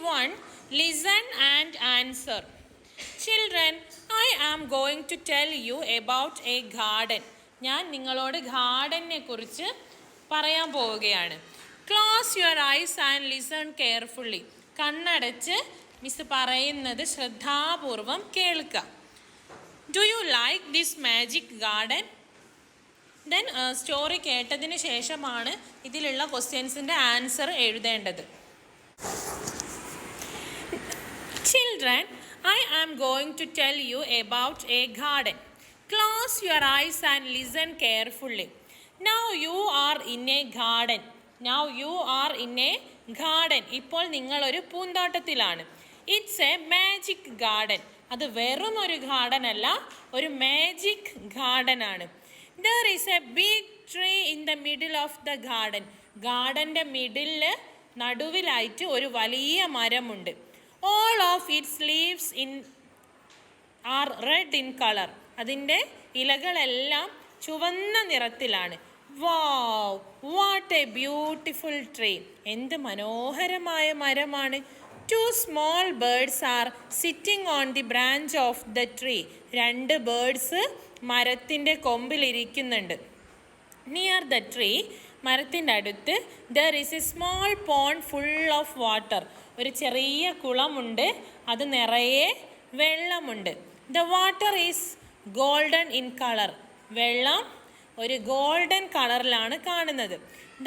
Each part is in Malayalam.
Everyone, listen and answer. Children, I am going to tell you about a garden. ഞാൻ നിങ്ങളോട് ഗാർഡനെ കുറിച്ച് പറയാൻ പോവുകയാണ്. Close your eyes and listen carefully. കണ്ണടച്ച് മിസ് പറയുന്നത് ശ്രദ്ധാപൂർവം കേൾക്കുക. Do you like this magic garden? Then story കേട്ടതിന് ശേഷമാണ് ഇതിലുള്ള ക്വസ്റ്റ്യൻസിൻ്റെ ആൻസർ എഴുതേണ്ടത്. Children, I am going to tell you about a garden. Close your eyes and listen carefully. Now you are in a garden. Now you are in a garden. ഇപ്പോൾ നിങ്ങളൊരു പൂന്തോട്ടത്തിലാണ്. It's a magic garden. അത് വെറും ഒരു ഗാർഡൻ അല്ല, ഒരു മാജിക് ഗാർഡൻ ആണ്. There is a big tree in the middle of the garden. ഗാർഡൻ്റെ മിഡിലിൽ നടുവിലായിട്ട് ഒരു വലിയ മരമുണ്ട്. All of its leaves are red in color. അതിൻ്റെ ഇലകളെല്ലാം ചുവന്ന നിറത്തിലാണ്. Wow, what a beautiful tree. എന്ത് മനോഹരമായ മരമാണ്. Two small birds are sitting on the branch of the tree. രണ്ട് ബേർഡ്സ് മരത്തിൻ്റെ കൊമ്പിലിരിക്കുന്നുണ്ട്. Near the tree, മരത്തിൻ്റെ അടുത്ത് there is a small pond full of water. ഒരു ചെറിയ കുളമുണ്ട്, അത് നിറയെ വെള്ളമുണ്ട്. The water is golden in color. വെള്ളം ഒരു ഗോൾഡൻ കളറിലാണ് കാണുന്നത്.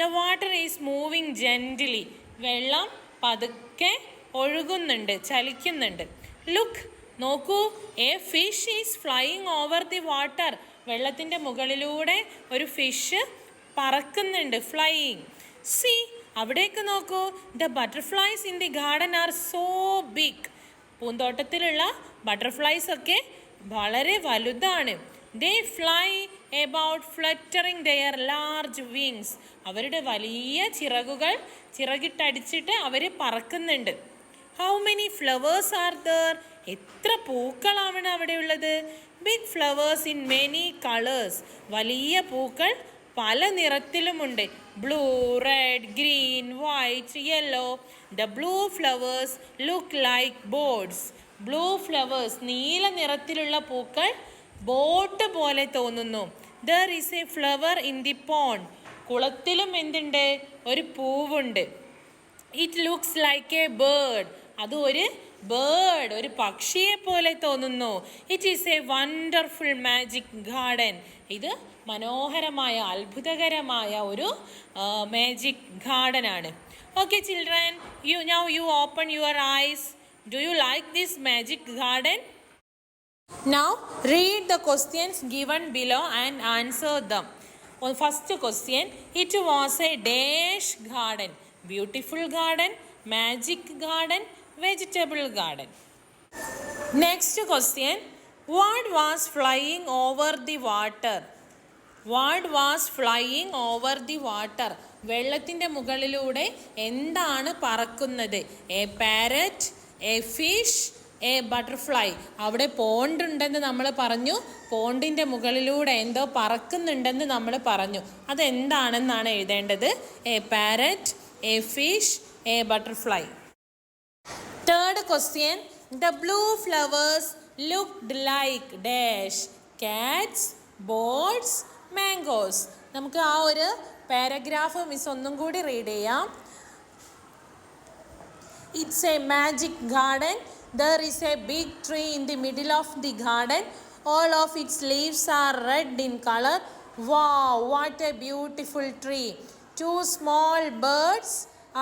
The water is moving gently. വെള്ളം പതുക്കെ ഒഴുകുന്നുണ്ട്, ചലിക്കുന്നുണ്ട്. ലുക്ക്, നോക്കൂ, a fish is flying over the water. വെള്ളത്തിൻ്റെ മുകളിലൂടെ ഒരു ഫിഷ് പറക്കുന്നുണ്ട്, ഫ്ലൈയിങ്. സി, അവിടേക്ക് നോക്കൂ, the butterflies in the garden are so big. പൂന്തോട്ടത്തിലുള്ള ബട്ടർഫ്ലൈസ് ഒക്കെ വളരെ വലുതാണ്. They fly about fluttering their large wings. അവരുടെ വലിയ ചിറകുകൾ ചിറകിട്ടടിച്ചിട്ട് അവർ പറക്കുന്നുണ്ട്. How many flowers are there? എത്ര പൂക്കളാണ് അവിടെയുള്ളത്? Big flowers in many colours. വലിയ പൂക്കൾ പല നിറത്തിലുമുണ്ട്. Blue, red, green, white, yellow. The blue flowers look like boats. Blue flowers, നീല നിറത്തിലുള്ള പൂക്കൾ ബോട്ട് പോലെ തോന്നുന്നു. There is a flower in the pond. കുളത്തിലും എന്തുണ്ട്? ഒരു പൂവുണ്ട്. It looks like a bird. അത് ഒരു ബേർഡ്, ഒരു പക്ഷിയെ പോലെ തോന്നുന്നു. It is a wonderful magic garden. ഇത് മനോഹരമായ അത്ഭുതകരമായ ഒരു മാജിക് ഗാർഡൻ ആണ്. Okay children, you open your eyes. Do you like this magic garden? Now read the questions given below and answer them. First question, it was a dash garden. Beautiful garden, magic garden, vegetable garden. Next question, what was flying over the water? What was flying over the water? വെള്ളത്തിൻ്റെ മുകളിലൂടെ എന്താണ് പറക്കുന്നത്? A parrot, a fish, A butterfly. അവിടെ പോണ്ട് ഉണ്ടെന്ന് നമ്മൾ പറഞ്ഞു. പോണ്ടിൻ്റെ മുകളിലൂടെ എന്തോ പറക്കുന്നുണ്ടെന്ന് നമ്മൾ പറഞ്ഞു. അതെന്താണെന്നാണ് എഴുതേണ്ടത്. A parrot, A fish, A butterfly. Third question, the blue flowers looked like dash. Katz, boards, mangoes. നമുക്ക് ആ ഒരു പാരഗ്രാഫ് മിസ് ഒന്നും കൂടി റീഡ് ചെയ്യാം. It's A magic garden. There is a big tree in the middle of the garden. All of its leaves are red in color. Wow, what a beautiful tree. Two small birds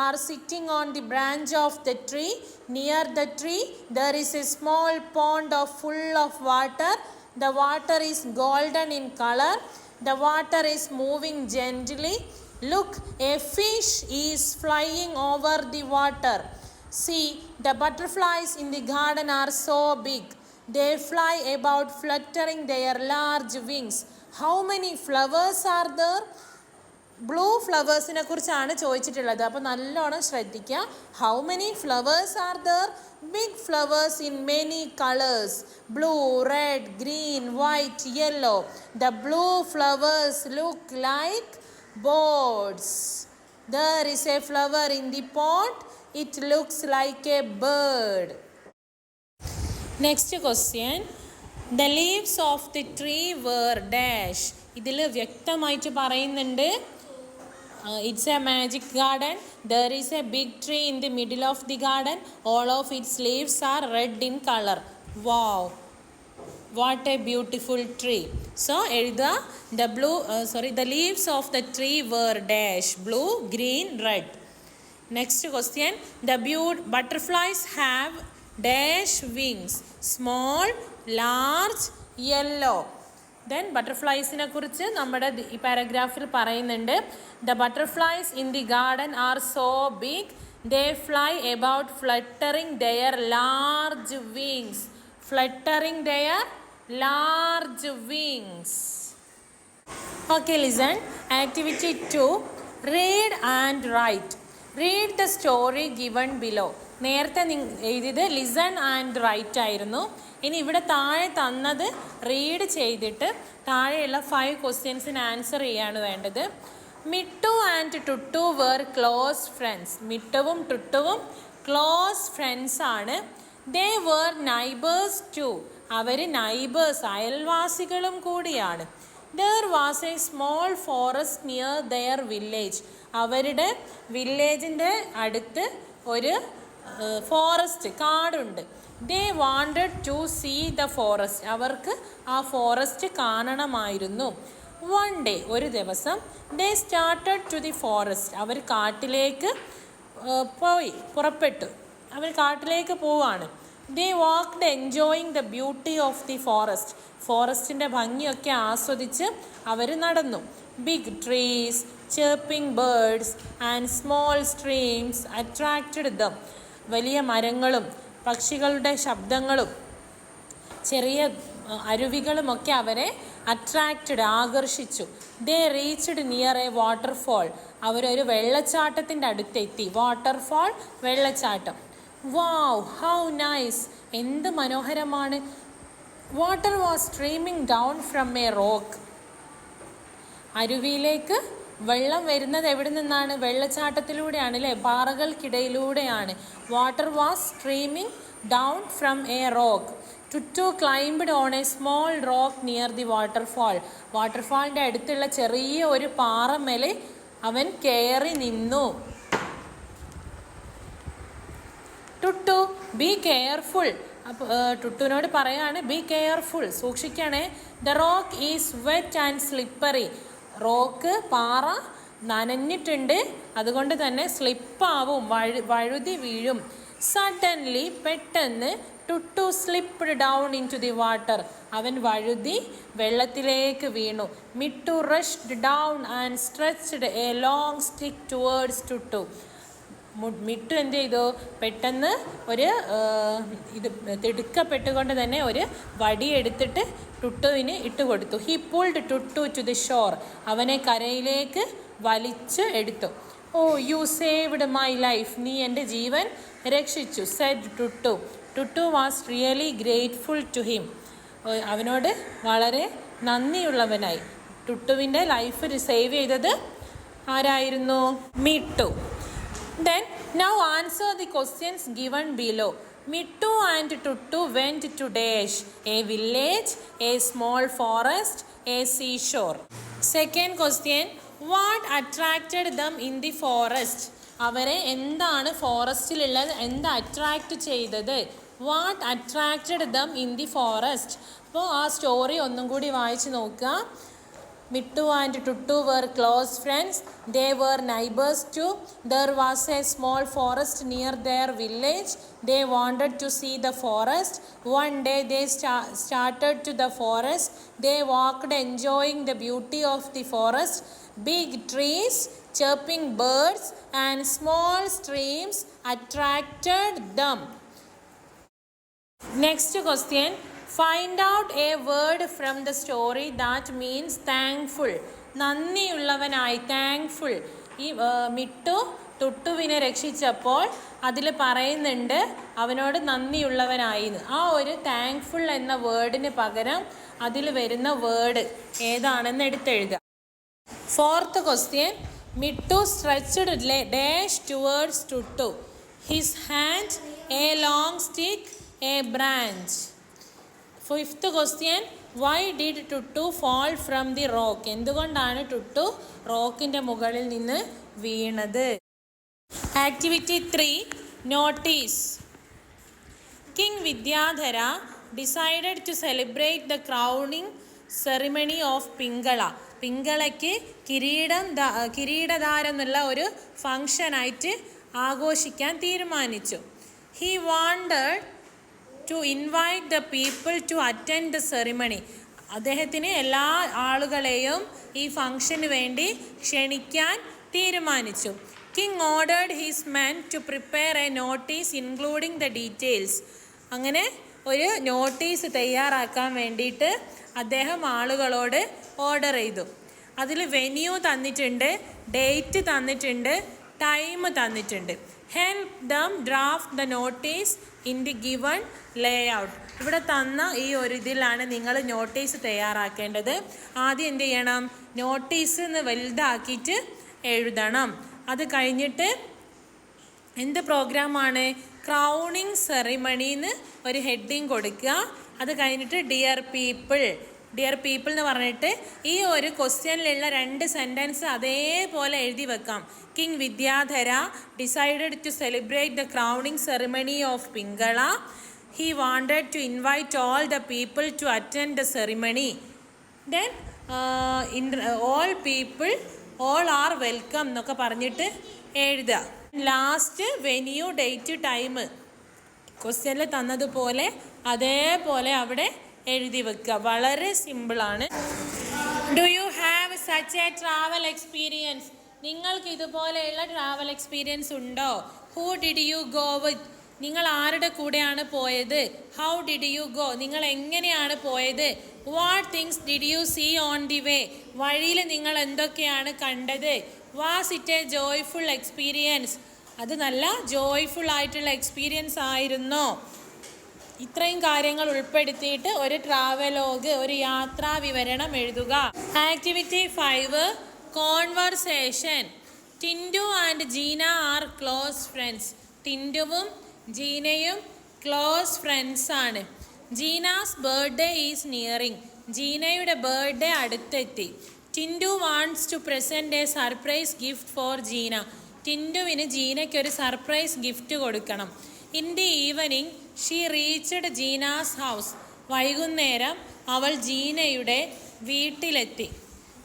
are sitting on the branch of the tree. Near the tree, there is a small pond full of water. The water is golden in color. The water is moving gently. Look, a fish is flying over the water. See, the butterflies in the garden are so big. They fly about fluttering their large wings. How many flowers are there? Blue ഫ്ലവേഴ്സിനെ കുറിച്ചാണ് ചോദിച്ചിട്ടുള്ളത്. അപ്പോൾ നല്ലോണം ശ്രദ്ധിക്കുക. How many flowers are there? Big flowers in many colours. Blue, red, green, white, yellow. The blue flowers look like boards. There is a flower in the pot. It looks like a bird. Next question. The leaves of the tree were dash. ഇതിൽ വ്യക്തമായിട്ട് പറയുന്നുണ്ട്. It's a magic garden. There is a big tree in the middle of the garden. All of its leaves are red in color. Wow. What a beautiful tree. So, the leaves of the tree were dash. Blue, green, red. Next question. The butterflies have dash wings. Small, large, yellow. Then ബട്ടർഫ്ലൈസിനെ കുറിച്ച് നമ്മുടെ ഈ പാരഗ്രാഫിൽ പറയുന്നുണ്ട്. The butterflies in the garden are so big. They fly about fluttering their large wings. Fluttering their large wings. Okay, listen. Activity 2. Read and write. Read the story given below. നേരത്തെ എഴുതിയത് ലിസൺ ആൻഡ് റൈറ്റ് ആയിരുന്നു. ഇനി ഇവിടെ താഴെ തന്നത് റീഡ് ചെയ്തിട്ട് താഴെയുള്ള 5 ക്വസ്റ്റ്യൻസിന് ആൻസർ ചെയ്യാണ് വേണ്ടത്. Mittu and Tuttu were close friends. മിട്ടുവും ടുട്ടുവും ക്ലോസ് ഫ്രണ്ട്സ് ആണ്. They were neighbours too. അവർ നൈബേഴ്സ് അയൽവാസികളും കൂടിയാണ്. There was a small forest near their village. അവരുടെ വില്ലേജിൻ്റെ അടുത്ത് ഒരു ഫോറസ്റ്റ് കാടുണ്ട്. They wanted to see the forest. അവർക്ക് ആ ഫോറസ്റ്റ് കാണണമായിരുന്നു. വൺ ഡേ, ഒരു ദിവസം, they started to the forest. അവർ കാട്ടിലേക്ക് പുറപ്പെട്ടു. അവർ കാട്ടിലേക്ക് പോവാണ്. They walked enjoying the beauty of the forest. ഫോറസ്റ്റിൻ്റെ ഭംഗിയൊക്കെ ആസ്വദിച്ച് അവർ നടന്നു. Big trees, chirping birds and small streams attracted them. വലിയ മരങ്ങളും പക്ഷികളുടെ ശബ്ദങ്ങളും ചെറിയ അരുവികളുമൊക്കെ അവരെ ആകർഷിച്ചു. They reached near a waterfall. അവരൊരു വെള്ളച്ചാട്ടത്തിൻ്റെ അടുത്തെത്തി. വാട്ടർഫോൾ, വെള്ളച്ചാട്ടം. വാവ്, ഹൗ നൈസ്, എന്ത് മനോഹരമാണ്. Water was streaming down from a rock. അരുവിയിലേക്ക് വെള്ളം വരുന്നത് എവിടെ നിന്നാണ്? വെള്ളച്ചാട്ടത്തിലൂടെയാണ് അല്ലേ, പാറകൾക്കിടയിലൂടെയാണ്. Water was streaming down from a rock. Tuttu climbed on a small rock near the waterfall. വാട്ടർഫാളിൻ്റെ അടുത്തുള്ള ചെറിയ ഒരു പാറമേലെ അവൻ കയറി നിന്നു. Tuttu, be careful. അപ്പോൾ ടുട്ടുവിനോട് പറയാണ് ബി കെയർഫുൾ, സൂക്ഷിക്കണേ. The rock is wet and slippery. Rock, പാറ നനഞ്ഞിട്ടുണ്ട്, അതുകൊണ്ട് തന്നെ സ്ലിപ്പാവും, വഴുതി വീഴും. സഡൻലി, പെട്ടെന്ന്, Tuttu slipped down into the water. അവൻ വഴുതി വെള്ളത്തിലേക്ക് വീണു. Mittu rushed down and stretched a long stick towards Tuttu. Mittu എന്ത് ചെയ്തു? പെട്ടെന്ന് ഒരു തിടുക്കപ്പെട്ടുകൊണ്ട് തന്നെ ഒരു വടിയെടുത്തിട്ട് ടുട്ടുവിന് ഇട്ടുകൊടുത്തു. He pulled Tuttu to the shore. അവനെ കരയിലേക്ക് വലിച്ച് എടുത്തു. Oh, you saved my life. നീ എൻ്റെ ജീവൻ രക്ഷിച്ചു. Said Tuttu. Tuttu was really grateful to him. അവനോട് വളരെ നന്ദിയുള്ളവനായി. ടുട്ടുവിൻ്റെ ലൈഫ് സേവ് ചെയ്തത് ആരായിരുന്നു? Mittu. Then now answer the questions given below. Mittu and Tuttu went to dash. A village, a small forest, a seashore. Second question. What attracted them in the forest? അവരെ എന്താണ് ഫോറസ്റ്റിലുള്ളത് എന്ത് അട്രാക്റ്റ് ചെയ്തത്? What attracted them in the forest. അപ്പോൾ ആ സ്റ്റോറി ഒന്നും കൂടി വായിച്ച് നോക്കുക. Mittu and Tuttu were close friends. They were neighbors too. There was a small forest near their village. They wanted to see the forest. One day they started to the forest. They walked enjoying the beauty of the forest. Big trees, chirping birds and small streams attracted them. Next question. Find out a word from the story that means thankful. നന്ദിയുള്ളവനായി, താങ്ക്ഫുൾ. ഈ മിട്ടു ടുട്ടുവിനെ രക്ഷിച്ചപ്പോൾ അതിൽ പറയുന്നുണ്ട് അവനോട് നന്ദിയുള്ളവനായി. ആ ഒരു താങ്ക്ഫുൾ എന്ന വേർഡിന് പകരം അതിൽ വരുന്ന വേർഡ് ഏതാണെന്ന് എടുത്തെഴുതുക. Fourth question. Mittu stretched dash towards Tuttu. His hand a long stick, a branch. Fifth question, why did Tuttu fall from the rock? എന്തുകൊണ്ടാണ് ടുട്ടു റോക്കിൻ്റെ മുകളിൽ നിന്ന് വീണത്? Activity 3, notice. King Vidyadhara decided to celebrate the crowning ceremony of Pingala. പിങ്കളയ്ക്ക് കിരീടധാരം എന്നുള്ള ഒരു ഫങ്ഷനായിട്ട് ആഘോഷിക്കാൻ തീരുമാനിച്ചു. He wanted to invite the people to attend the ceremony. അദ്ദേഹത്തിന് എല്ലാ ആളുകളെയും ഈ ഫംഗ്ഷന് വേണ്ടി ക്ഷണിക്കാൻ തീരുമാനിച്ചു. King ordered his men to prepare a notice including the details. അങ്ങനെ ഒരു നോട്ടീസ് തയ്യാറാക്കാൻ വേണ്ടിയിട്ട് അദ്ദേഹം ആളുകളോട് ഓർഡർ ചെയ്തു. അതിൽ വെന്യൂ തന്നിട്ടുണ്ട്, ഡേറ്റ് തന്നിട്ടുണ്ട്, ടൈം തന്നിട്ടുണ്ട്. Help them draft the notice in the given layout. ഇവിടെ തന്ന ഈ ഒരു ഇതിലാണ് നിങ്ങൾ നോട്ടീസ് തയ്യാറാക്കേണ്ടത്. ആദ്യം എന്ത് ചെയ്യണം? നോട്ടീസ് വലുതാക്കിയിട്ട് എഴുതണം. അത് കഴിഞ്ഞിട്ട് എന്ത് പ്രോഗ്രാമാണ്? ക്രൗണിങ് സെറിമണിന്ന് ഒരു ഹെഡിങ് കൊടുക്കുക. അത് കഴിഞ്ഞിട്ട് ഡിയർ പീപ്പിൾ എന്ന് പറഞ്ഞിട്ട് ഈ ഒരു ക്വസ്റ്റ്യനിലുള്ള 2 സെൻറ്റൻസ് അതേപോലെ എഴുതി വെക്കാം. King Vidyadhara decided to celebrate the crowning ceremony of Pingala. He wanted to invite all the people to attend the ceremony. Then all people all are welcome എന്നൊക്കെ പറഞ്ഞിട്ട് എഴുതുക. ലാസ്റ്റ് വെന്യൂ, ഡേറ്റ്, ടൈം ക്വസ്റ്റ്യനിൽ തന്നതുപോലെ അതേപോലെ അവിടെ എഴുതി വെക്കുക. വളരെ സിമ്പിളാണ്. Do you have such a travel experience? നിങ്ങൾക്ക് ഇതുപോലെയുള്ള ട്രാവൽ എക്സ്പീരിയൻസ് ഉണ്ടോ? Who did you go with? നിങ്ങൾ ആരുടെ കൂടെയാണ് പോയത്? How did you go? നിങ്ങൾ എങ്ങനെയാണ് പോയത്? What things did you see on the way? വഴിയിൽ നിങ്ങൾ എന്തൊക്കെയാണ് കണ്ടത്? Was it a joyful experience? അത് നല്ല ജോയ്ഫുൾ ആയിട്ടുള്ള എക്സ്പീരിയൻസ് ആയിരുന്നോ? ഇത്രയും കാര്യങ്ങൾ ഉൾപ്പെടുത്തിയിട്ട് ഒരു ട്രാവലോഗ്, ഒരു യാത്രാ വിവരണം എഴുതുക. Activity 5, conversation. Tindu and Jeena are close friends. ടിൻഡുവും ജീനയും ക്ലോസ് ഫ്രണ്ട്സ് ആണ്. Jeena's birthday is nearing. ജീനയുടെ ബർത്ത്ഡേ അടുത്തെത്തി. Tindu wants to present a surprise gift for Jeena. ടിൻഡുവിന് ജീനയ്ക്കൊരു സർപ്രൈസ് ഗിഫ്റ്റ് കൊടുക്കണം. In the evening she reached Jeena's house. വൈകുന്നേരം അവൾ ജീനയുടെ വീട്ടിലെത്തി.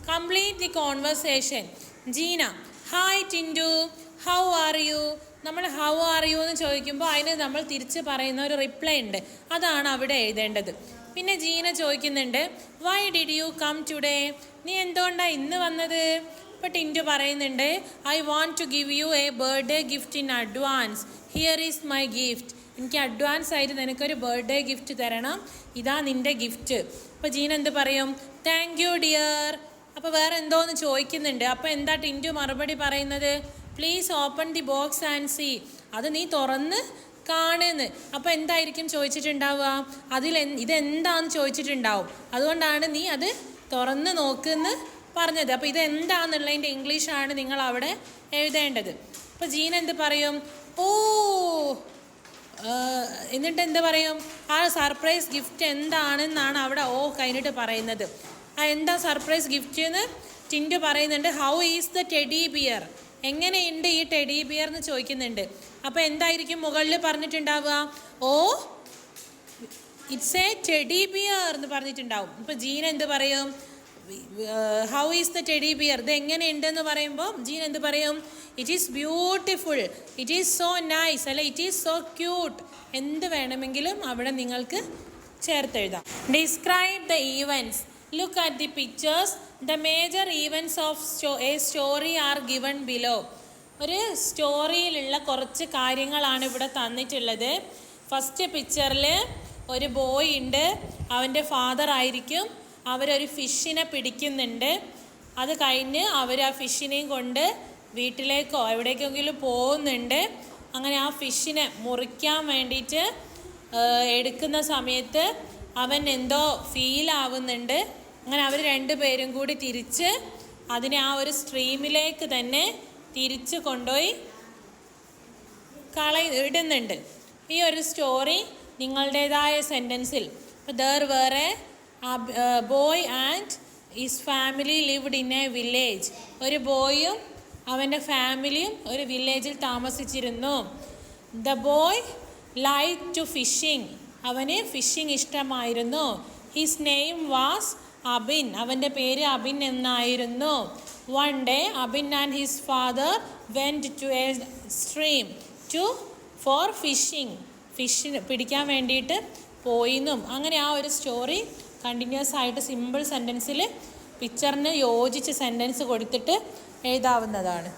Complete the conversation. Jeena: hi Tindu, how are you? നമ്മൾ ഹൗ ആർ യു എന്ന് ചോദിക്കുമ്പോൾ അതിന് നമ്മൾ തിരിച്ച് പറയുന്ന ഒരു റിപ്ലൈ ഉണ്ട്, അതാണ് അവിടെ എഴുതേണ്ടത്. പിന്നെ ജീന ചോദിക്കുന്നുണ്ട്, why did you come today? നീ എന്തുകൊണ്ടാണ് ഇന്ന് വന്നത്? ഇപ്പോൾ ടിൻഡു പറയുന്നുണ്ട്, I want to give you a birthday gift in advance. Here is my gift. എനിക്ക് അഡ്വാൻസ് ആയിട്ട് നിനക്കൊരു ബർത്ത്ഡേ ഗിഫ്റ്റ് തരണം, ഇതാ നിൻ്റെ ഗിഫ്റ്റ്. അപ്പോൾ ജീന എന്ത് പറയും? Thank you dear. അപ്പോൾ വേറെ എന്തോന്ന് ചോദിക്കുന്നുണ്ട്. അപ്പോൾ എന്താ ടിൻഡു മറുപടി പറയുന്നത്? Please open the box and see. അത് നീ തുറന്ന് കാണുന്ന്. അപ്പോൾ എന്തായിരിക്കും ചോദിച്ചിട്ടുണ്ടാവുക? ഇതെന്താന്ന് ചോദിച്ചിട്ടുണ്ടാവും. അതുകൊണ്ടാണ് നീ അത് തുറന്ന് നോക്കുന്ന് പറഞ്ഞത്. അപ്പോൾ ഇതെന്താന്നുള്ളതിൻ്റെ ഇംഗ്ലീഷാണ് നിങ്ങൾ അവിടെ എഴുതേണ്ടത്. അപ്പോൾ ജീന എന്ത് പറയും? ഓ, എന്നിട്ട് എന്ത് പറയും? ആ സർപ്രൈസ് ഗിഫ്റ്റ് എന്താണെന്നാണ് അവിടെ ഓ കഴിഞ്ഞിട്ട് പറയുന്നത്. എന്താ സർപ്രൈസ് ഗിഫ്റ്റ് എന്ന് ടിൻഡു പറയുന്നുണ്ട്. How is the teddy bear? എങ്ങനെയുണ്ട് ഈ ടെഡി ബിയർ എന്ന് ചോദിക്കുന്നുണ്ട്. അപ്പോൾ എന്തായിരിക്കും മുകളിൽ പറഞ്ഞിട്ടുണ്ടാവുക? Oh, it's a teddy bear എന്ന് പറഞ്ഞിട്ടുണ്ടാവും. ഇപ്പോൾ ജീന എന്ത് പറയും? How is the teddy bear? ഇത് എങ്ങനെയുണ്ടെന്ന് പറയുമ്പോൾ ജീന എന്ത് പറയും? It is beautiful, it is so nice, അല്ല ഇറ്റ് ഈസ് സോ ക്യൂട്ട്. എന്ത് വേണമെങ്കിലും അവിടെ നിങ്ങൾക്ക് ചേർത്തെഴുതാം. Describe the events. Look at the pictures. The major events of a story are given below. ഒരു സ്റ്റോറിയിലുള്ള കുറച്ച് കാര്യങ്ങളാണ് ഇവിടെ തന്നിട്ടുള്ളത്. ഫസ്റ്റ് പിക്ചറിൽ ഒരു ബോയ് ഉണ്ട്, അവൻ്റെ ഫാദർ ആയിരിക്കും. അവരൊരു ഫിഷിനെ പിടിക്കുന്നുണ്ട്. അത് കഴിഞ്ഞ് അവർ ആ ഫിഷിനെയും കൊണ്ട് വീട്ടിലേക്കോ എവിടേക്കെങ്കിലും പോകുന്നുണ്ട്. അങ്ങനെ ആ ഫിഷിനെ മുറിക്കാൻ വേണ്ടിയിട്ട് എടുക്കുന്ന സമയത്ത് അവൻ എന്തോ ഫീൽ ആവുന്നുണ്ട്. അങ്ങനെ അവർ രണ്ടുപേരും കൂടി തിരിച്ച് അതിനെ ആ ഒരു സ്ട്രീമിലേക്ക് തന്നെ തിരിച്ച് കൊണ്ടുപോയി ഇടുന്നുണ്ട്. ഈ ഒരു സ്റ്റോറി നിങ്ങളുടേതായ സെൻറ്റൻസിൽ there were a boy and his family lived in a village. ഒരു ബോയും അവൻ്റെ ഫാമിലിയും ഒരു വില്ലേജിൽ താമസിച്ചിരുന്നു. The boy like to fishing. അവന് ഫിഷിങ് ഇഷ്ടമായിരുന്നു. His name was Abin. അവൻ്റെ പേര് അബിൻ എന്നായിരുന്നു. One day Abin and his father went to a stream for fishing. ഫിഷിന് പിടിക്കാൻ വേണ്ടിയിട്ട് പോയിന്നും. അങ്ങനെ ആ ഒരു സ്റ്റോറി കണ്ടിന്യൂസ് ആയിട്ട് സിമ്പിൾ സെൻറ്റൻസിൽ പിക്ചറിന് യോജിച്ച് സെൻറ്റൻസ് കൊടുത്തിട്ട് എഴുതാവുന്നതാണ്.